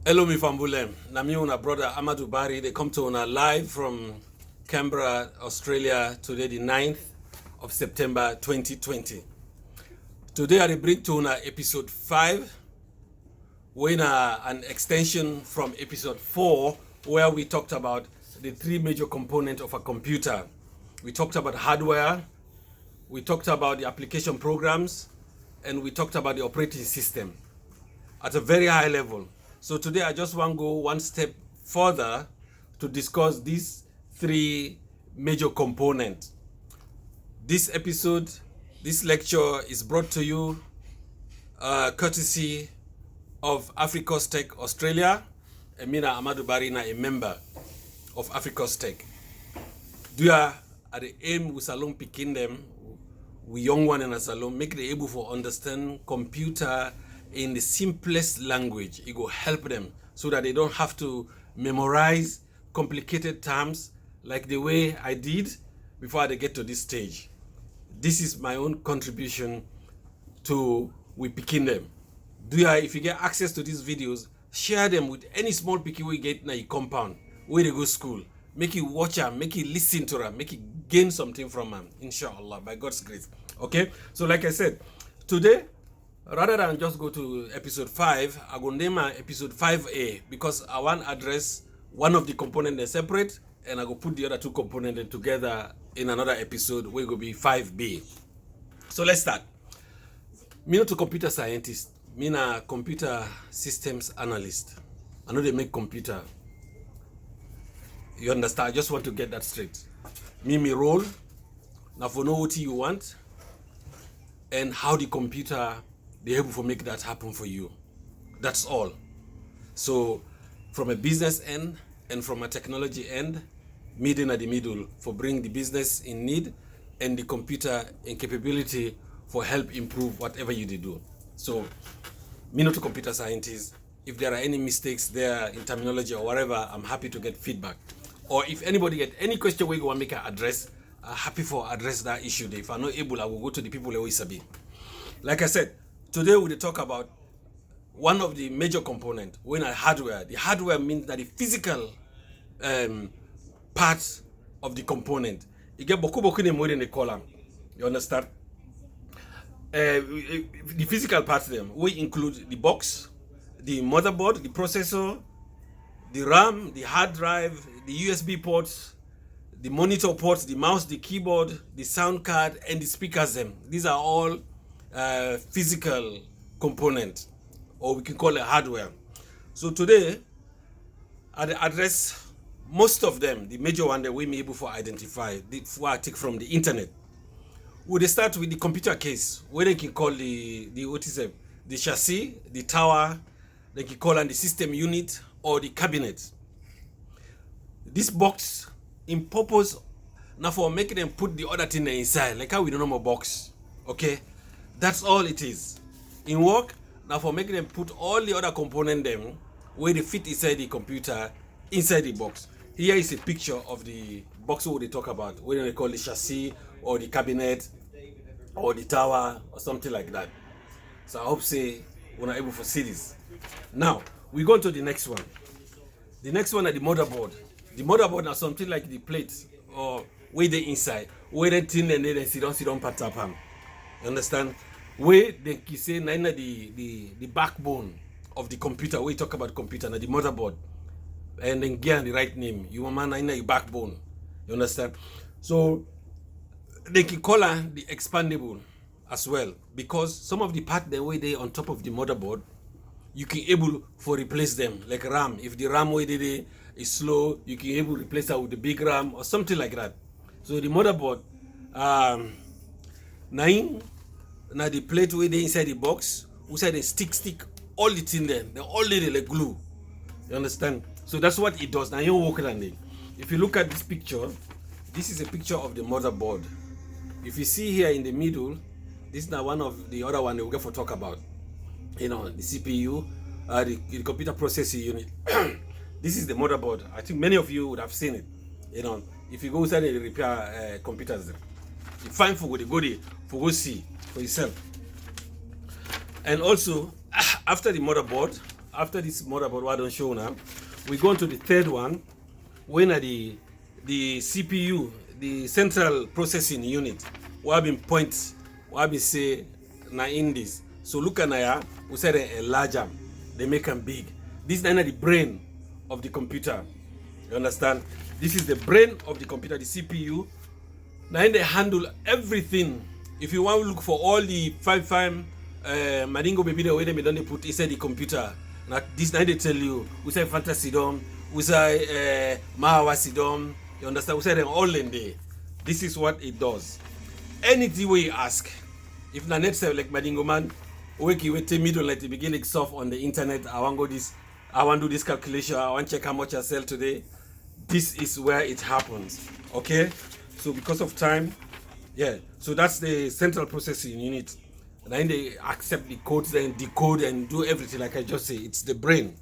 Hello, mi fambule. Nami una brother Amadu Barrie. They come to una live from Canberra, Australia, today the 9th of September 2020. Today I bring to una episode 5, when an extension from episode 4, where we talked about the three major components of a computer. We talked about hardware, we talked about the application programs, and we talked about the operating system at a very high level. So today I just want to go one step further to discuss these three major components. This episode, this lecture is brought to you courtesy of AfricAus Tech Australia. Emina Amadu Barrie, a member of AfricAus Tech. Do ya at the aim we salon picking them, we young one in a salon, make them able to understand computer in the simplest language. It will help them so that they don't have to memorize complicated terms like the way I did before they get to this stage. This is my own contribution to we picking them. If you get access to these videos, share them with any small picky we get in a compound where they go school. Make you watch them, make you listen to them, make you gain something from them, inshallah, by God's grace. Okay, so like I said, today, rather than just go to episode 5, I'm going to name episode 5A because I want to address one of the components separate, and I go put the other two components together in another episode where it will be 5B. So let's start. Me not a computer scientist, me a computer systems analyst. I know they make computer. You understand? I just want to get that straight. Me role, now for know what you want, and how the computer they able to make that happen for you. That's all. So from a business end and from a technology end, meeting at the middle for bring the business in need and the computer in capability for help improve whatever you do. So me not a computer scientist. If there are any mistakes there in terminology or whatever, I'm happy to get feedback. Or if anybody get any question we go and make an address, I'm happy for address that issue. If I'm not able, I will go to the people who is a bit. Like I said, today we'll talk about one of the major components when I hardware. The hardware means that the physical parts of the component. You get boku in more in the column. You understand? The physical parts of them, we include the box, the motherboard, the processor, the RAM, the hard drive, the USB ports, the monitor ports, the mouse, the keyboard, the sound card, and the speakers. These are all physical component, or we can call it hardware. So today I address most of them, the major one that we may be able to identify, what I take from the internet. We'll start with the computer case, where they can call the chassis, the tower, they can call on the system unit or the cabinet. This box in purpose now for making them put the other thing inside, like how we don't know more box. Okay, that's all it is. In work, now for making them put all the other components them where they fit inside the computer, inside the box. Here is a picture of the box what they talk about, whether they call the chassis or the cabinet or the tower or something like that. So I hope we're not able to see this. Now we go to the next one. The next one is the motherboard. The motherboard is something like the plate or where they inside, where they thin and then sit down part up. You understand? Where they can say the backbone of the computer. We talk about computer now, the motherboard, and then get the right name. You want the backbone. You understand? So they can call it the expandable as well, because some of the part the way they on top of the motherboard, you can able for replace them like RAM. If the RAM way they is slow, you can able replace that with the big RAM or something like that. So the motherboard, now the plate where they inside the box, we say they stick all the thing there. They all lay like glue. You understand? So that's what it does. Now you're walking on it. If you look at this picture, this is a picture of the motherboard. If you see here in the middle, this is now one of the other one that we're going to talk about. You know, the CPU, the computer processing unit. This is the motherboard. I think many of you would have seen it. You know, if you go inside and repair computers, you find for the goodie for go see for yourself. And also, after the motherboard, after this motherboard, what I don't show now, we go on to the third one, when are the CPU, the central processing unit, what have been points, what have been say na in this. So look at now, we said a larger, they make them big. This is the brain of the computer. You understand? This is the brain of the computer, the CPU. Now they handle everything. If you want to look for all the five Madingo baby the way they don't put inside the computer. Now this now they tell you we say fantasy dom, we say Mahawasi dom. You understand? We say them all in there. This is what it does. Anything we ask, if na net say like Madingo man, wake you wait middle like the beginning stuff on the internet. I want go this, I want do this calculation. I want check how much I sell today. This is where it happens. Okay. So because of time, yeah, so that's the central processing unit. And then they accept the codes, then decode and do everything like I just say. It's the brain.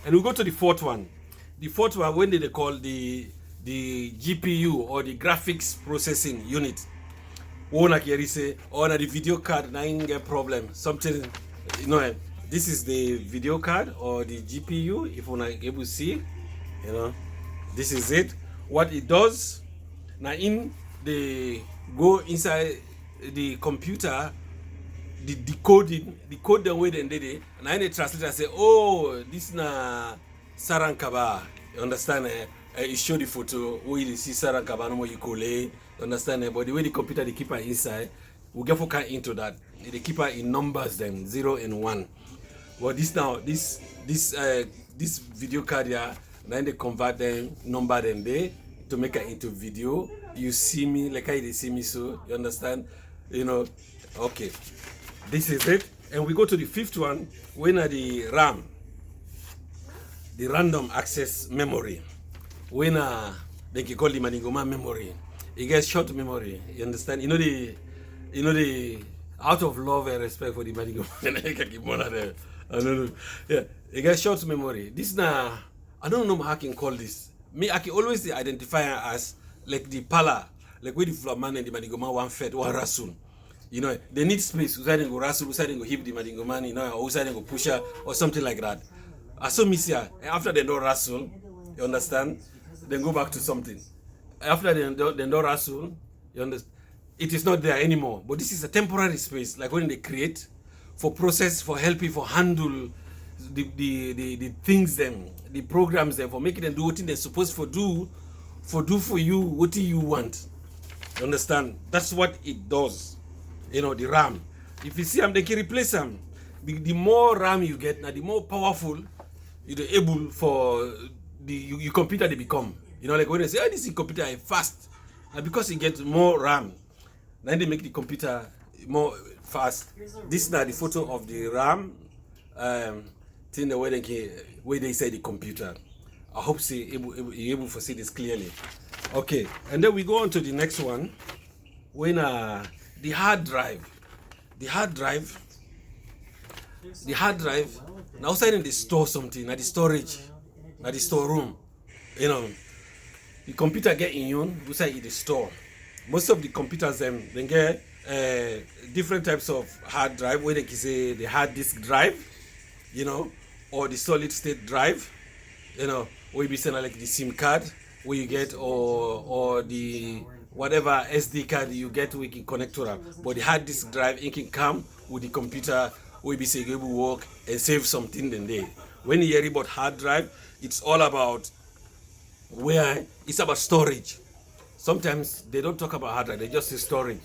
And we go to the fourth one. The fourth one, when they call the GPU or the graphics processing unit. One like you say, or the video card, now get problem. Something, you know, this is the video card or the GPU. If you're not able to see, you know, this is it. What it does. Now in the go inside the computer, the decoding, decode the way they did it, and then the translator say, oh, this na Sarankaba. You understand? You show the photo where you see Sarankaba, no more you call it. You understand? But the way the computer they keep her inside, we get focus into that. They keep her in numbers then 0 and 1. Well, this now this video card here, then they convert them, number them there. To make it into video. You see me like how they see me, so you understand, you know. Okay, this is it. And we go to the fifth one, when are the RAM, the random access memory, when they can call the Maningoma memory. It gets short memory, you understand. You know the out of love and respect for the Maningoma. I don't know. Yeah, it gets short memory. This now I don't know how I can call this. Me, I can always identify as like the pala, like where the Flaman and the Maningoma one fed, one rasul. You know, they need space. Who's go rasul, who's go hip the Maningoma, you know, or who's go pusher or something like that. I saw miss here. After they do rasul, you understand? Then go back to something. After they do rasul, you understand? It is not there anymore. But this is a temporary space, like when they create for process, for helping, for handle the things them, the programs them, for making them do what they're supposed to do for you what you want. You understand? That's what it does. You know, the RAM. If you see them, they can replace them. The more RAM you get, now the more powerful you're able for your computer to become. You know, like when they say, oh, this computer is fast. And because it gets more RAM, then they make the computer more fast. This is now the photo of the RAM. Thing the way they say the computer. I hope you're able to see this clearly. Okay, and then we go on to the next one. When the hard drive, now outside in the store something, at the storage, at the storeroom, you know, the computer get in you, we say in the store. Most of the computers they get different types of hard drive, where they can say the hard disk drive, you know, or the solid state drive, you know, where you be saying like the SIM card where you get, or the whatever SD card you get, we can connect to that. But the hard disk drive, it can come with the computer where you be saying you will work and save something then there. When you hear about hard drive, it's all about it's about storage. Sometimes they don't talk about hard drive, they just say storage.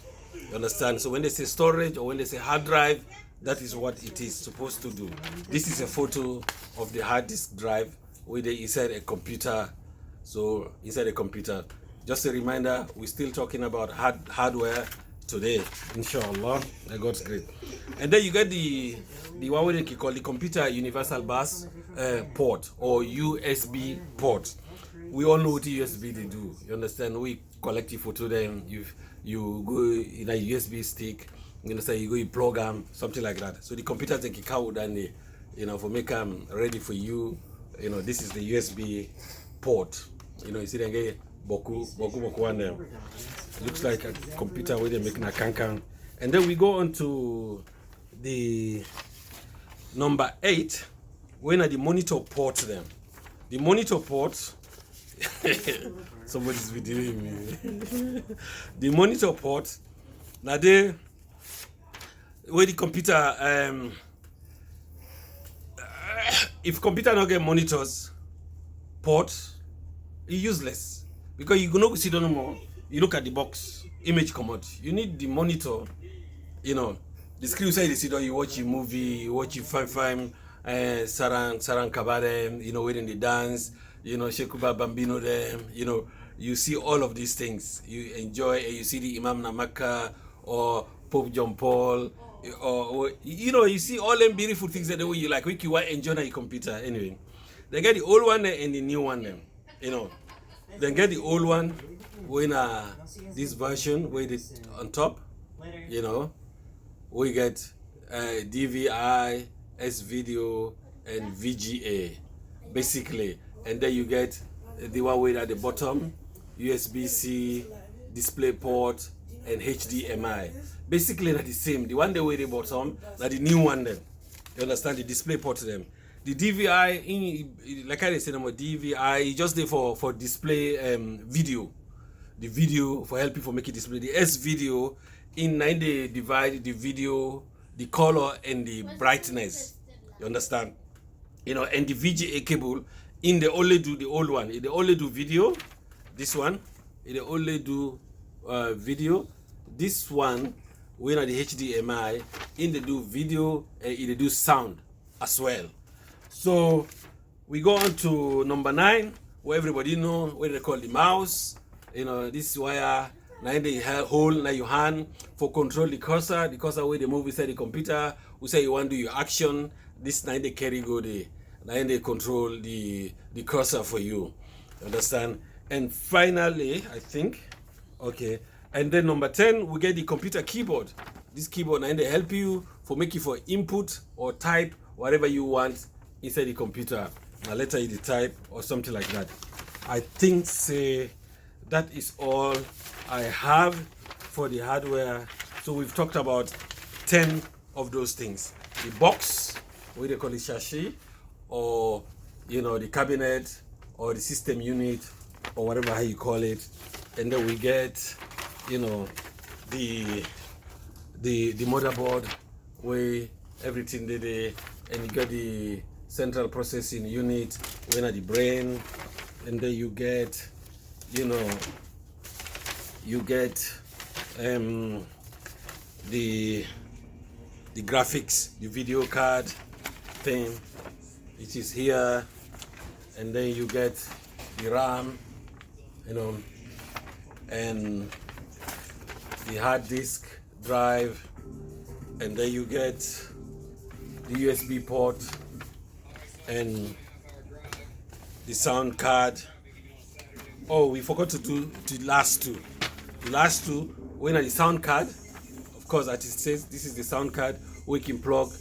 You understand? So when they say storage or when they say hard drive, that is what it is supposed to do. This is a photo of the hard disk drive where they inside a computer. So inside a computer, just a reminder, we're still talking about hardware today, inshallah, by God's grace. And then you get the one way they call the computer universal bus port or USB port. We all know what USB they do. You understand? We collect the photo, then you go in a USB stick. You understand? You go, you program something like that. So the computers they kick out and they, you know, for make them ready for you. You know, this is the USB port. You know, you see them get boku one there. Looks like a computer where they're making a cancan. And then we go on to the number 8. when are the monitor port them. The monitor port, somebody's videoing me. The monitor port, now they, where the computer, if computer not get monitors, port, it's useless. Because you go sit down no more, you look at the box, image come out. You need the monitor, you know. The screen side you sit down, you watch a movie, you watch a fine Sarang Kabare, you know, when they dance, you know, Shekuba Bambino them, you know, you see all of these things. You enjoy, and you see the Imam Namaka or Pope John Paul, or you know, you see all them beautiful things that the way you like, which you want enjoy on your computer. Anyway, they get the old one and the new one them, you know. Then get the old one when this version where it on top, you know, we get DVI, S video, and VGA, basically, and then you get the one way at the bottom, USB-C, DisplayPort, and HDMI. Basically, they're the same. The one they way at the bottom, that the new one then. You understand the DisplayPort them. The DVI, like I said, DVI just there for display video. The video for helping for making display. The S video in 9 they divide the video, the color and the brightness. You understand? You know, and the VGA cable in they only do the old one. They only do video. This one, they only do video. This one, when at the HDMI, in they do video and they do sound as well. So we go on to number 9, where everybody know what they call the mouse. You know, this wire now in the hole now your hand for control the cursor where they move inside the computer. We say you want to do your action. This now they carry go there. Now they control the cursor for you. Understand? And finally, I think, okay. And then number 10, we get the computer keyboard. This keyboard now they help you for making for input or type whatever you want inside the computer. Now later you type or something like that. I think say that is all I have for the hardware. So we've talked about 10 of those things. The box, what they call it, chassis, or you know, the cabinet, or the system unit, or whatever how you call it. And then we get, you know, the motherboard where everything they there, and you get the central processing unit, when at the brain, and then you get, you know, you get the graphics, the video card thing, it is here, and then you get the RAM, you know, and the hard disk drive, and then you get the USB port and the sound card. Oh, we forgot to do the last two. The last two, when are the sound card, of course, as it says, this is the sound card we can plug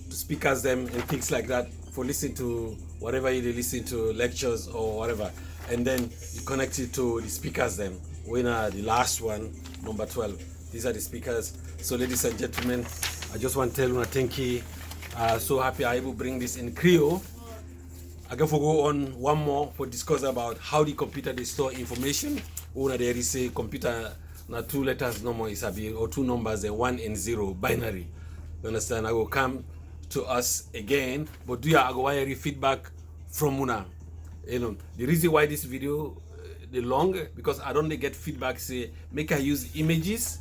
to speakers them and things like that for listening to whatever you listen to, lectures or whatever. And then you connect it to the speakers them. When are the last one, number 12. These are the speakers. So ladies and gentlemen, I just want to tell you thank you. So happy I able to bring this in Creole. I can go on one more for discuss about how the computer they store information. When there is a computer, na 2 letters no more is a or 2 numbers, a 1 and 0 binary. You understand? I will come to us again, but do you have a feedback from Muna? You know the reason why this video the long, because I don't get feedback say make I use images,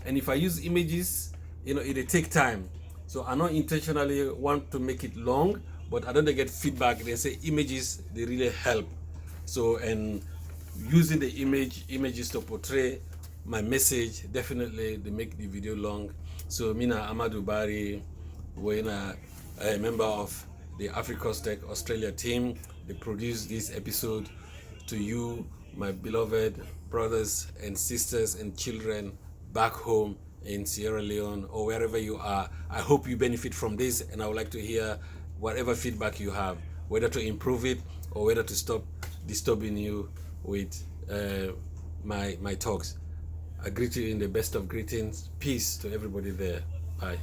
and if I use images, you know, it take time. So I don't intentionally want to make it long, but I don't get feedback. They say images they really help. So and using the images to portray my message, definitely they make the video long. So Mina Amadu Barrie, when a member of the AfricAus Tech Australia team, they produce this episode to you, my beloved brothers and sisters and children back home in Sierra Leone or wherever you are. I hope you benefit from this, and I would like to hear whatever feedback you have, whether to improve it or whether to stop disturbing you with my talks. I greet you in the best of greetings. Peace to everybody there. Bye.